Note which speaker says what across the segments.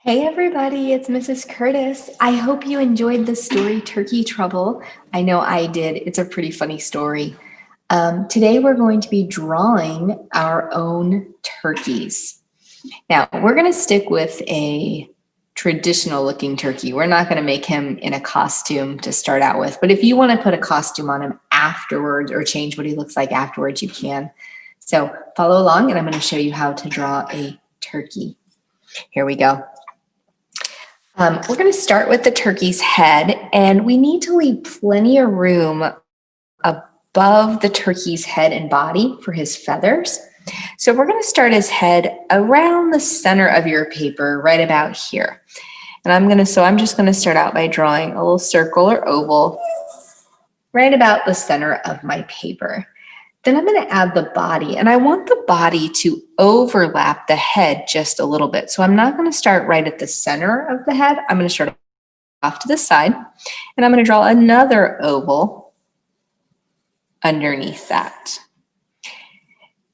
Speaker 1: Hey everybody, it's Mrs. Curtis. I hope you enjoyed the story Turkey Trouble. I know I did. It's a pretty funny story. Today we're going to be drawing our own turkeys. Now we're going to stick with a traditional looking turkey. We're not going to make him in a costume to start out with, but if you want to put a costume on him afterwards or change what he looks like afterwards, you can. So follow along and I'm going to show you how to draw a turkey. Here we go. We're going to start with the turkey's head, and we need to leave plenty of room above the turkey's head and body for his feathers. So we're going to start his head around the center of your paper, right about here. And I'm just going to start out by drawing a little circle or oval right about the center of my paper. Then I'm going to add the body, and I want the body to overlap the head just a little bit. So I'm not going to start right at the center of the head. I'm going to start off to the side, and I'm going to draw another oval underneath that.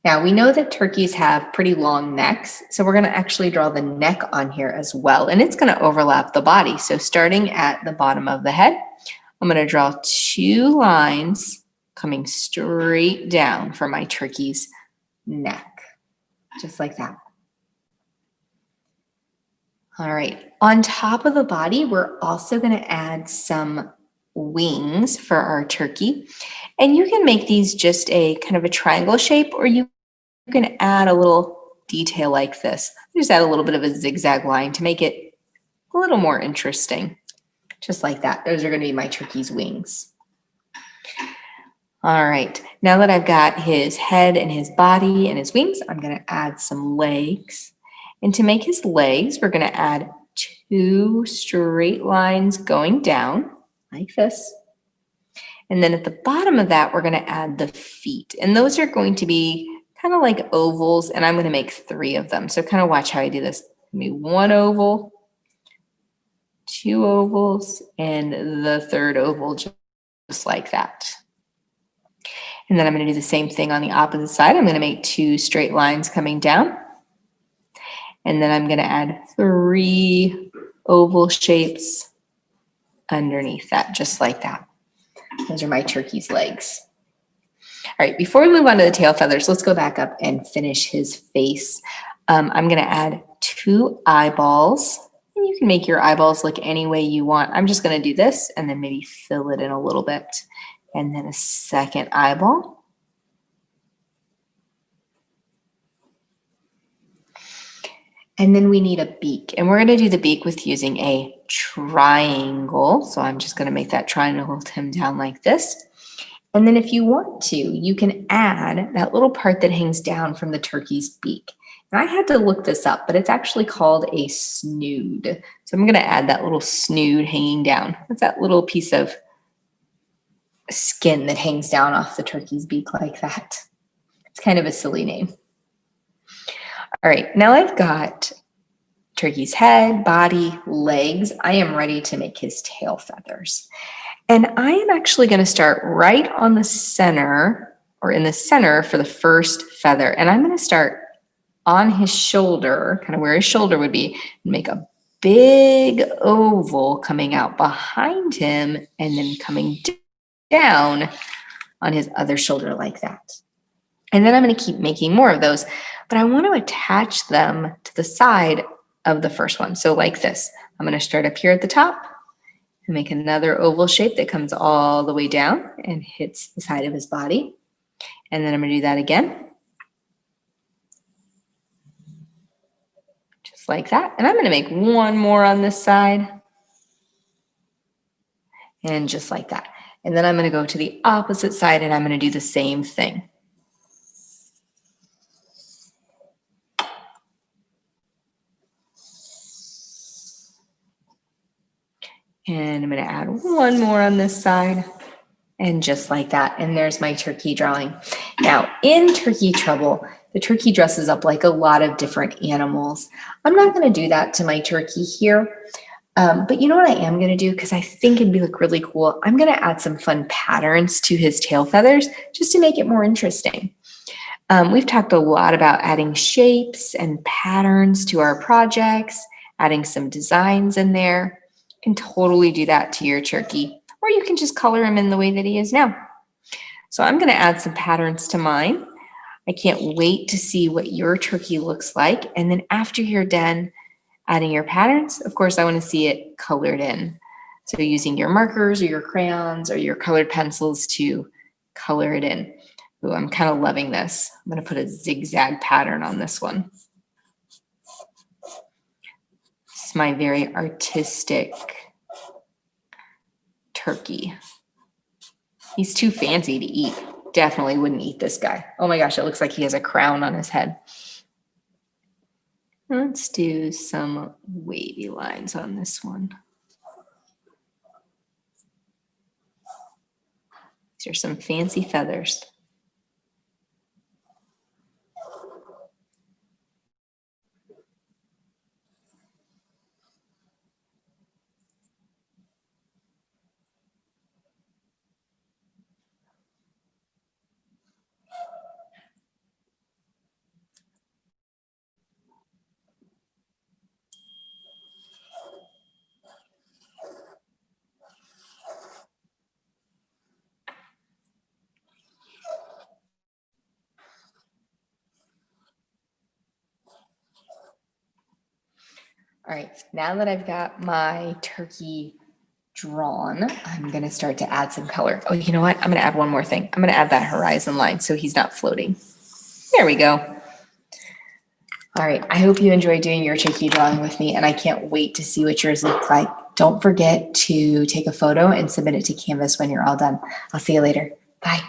Speaker 1: Now we know that turkeys have pretty long necks, so we're going to actually draw the neck on here as well, and it's going to overlap the body. So starting at the bottom of the head, I'm going to draw two lines coming straight down for my turkey's neck, just like that. All right, on top of the body, we're also going to add some wings for our turkey. And you can make these just a kind of a triangle shape, or you can add a little detail like this. Just add a little bit of a zigzag line to make it a little more interesting, just like that. Those are going to be my turkey's wings. All right, now that I've got his head and his body and his wings, I'm going to add some legs. And to make his legs, we're going to add two straight lines going down like this. And then at the bottom of that, we're going to add the feet. And those are going to be kind of like ovals, and I'm going to make three of them. So kind of watch how I do this. Maybe one oval, two ovals, and the third oval just like that. And then I'm going to do the same thing on the opposite side. I'm going to make two straight lines coming down. And then I'm going to add three oval shapes underneath that, just like that. Those are my turkey's legs. All right, before we move on to the tail feathers, let's go back up and finish his face. I'm going to add two eyeballs. And you can make your eyeballs look any way you want. I'm just going to do this and then maybe fill it in a little bit. And then a second eyeball. And then we need a beak. And we're going to do the beak with using a triangle. So I'm just going to make that triangle come down like this. And then if you want to, you can add that little part that hangs down from the turkey's beak. And I had to look this up, but it's actually called a snood. So I'm going to add that little snood hanging down. That's that little piece of skin that hangs down off the turkey's beak like that. It's kind of a silly name. All right, now I've got turkey's head, body, legs. I am ready to make his tail feathers. And I am actually going to start right on the center, or in the center for the first feather. And I'm going to start on his shoulder, kind of where his shoulder would be, and make a big oval coming out behind him and then coming down on his other shoulder like that. And then I'm going to keep making more of those, but I want to attach them to the side of the first one. So like this, I'm going to start up here at the top and make another oval shape that comes all the way down and hits the side of his body. And then I'm going to do that again. Just like that. And I'm going to make one more on this side. And just like that. And then I'm going to go to the opposite side and I'm going to do the same thing. And I'm going to add one more on this side. And just like that. And there's my turkey drawing. Now, in Turkey Trouble, the turkey dresses up like a lot of different animals. I'm not going to do that to my turkey here. But you know what I am going to do, because I think it'd look really cool. I'm going to add some fun patterns to his tail feathers just to make it more interesting. We've talked a lot about adding shapes and patterns to our projects, adding some designs in there. You can totally do that to your turkey, or you can just color him in the way that he is now. So I'm going to add some patterns to mine. I can't wait to see what your turkey looks like. And then after you're done adding your patterns, of course, I want to see it colored in. So using your markers or your crayons or your colored pencils to color it in. Ooh, I'm kind of loving this. I'm going to put a zigzag pattern on this one. This is my very artistic turkey. He's too fancy to eat. Definitely wouldn't eat this guy. Oh my gosh, it looks like he has a crown on his head. Let's do some wavy lines on this one. These are some fancy feathers. All right, now that I've got my turkey drawn, I'm going to start to add some color. Oh, you know what? I'm going to add one more thing. I'm going to add that horizon line so he's not floating. There we go. All right, I hope you enjoyed doing your turkey drawing with me, and I can't wait to see what yours look like. Don't forget to take a photo and submit it to Canvas when you're all done. I'll see you later. Bye.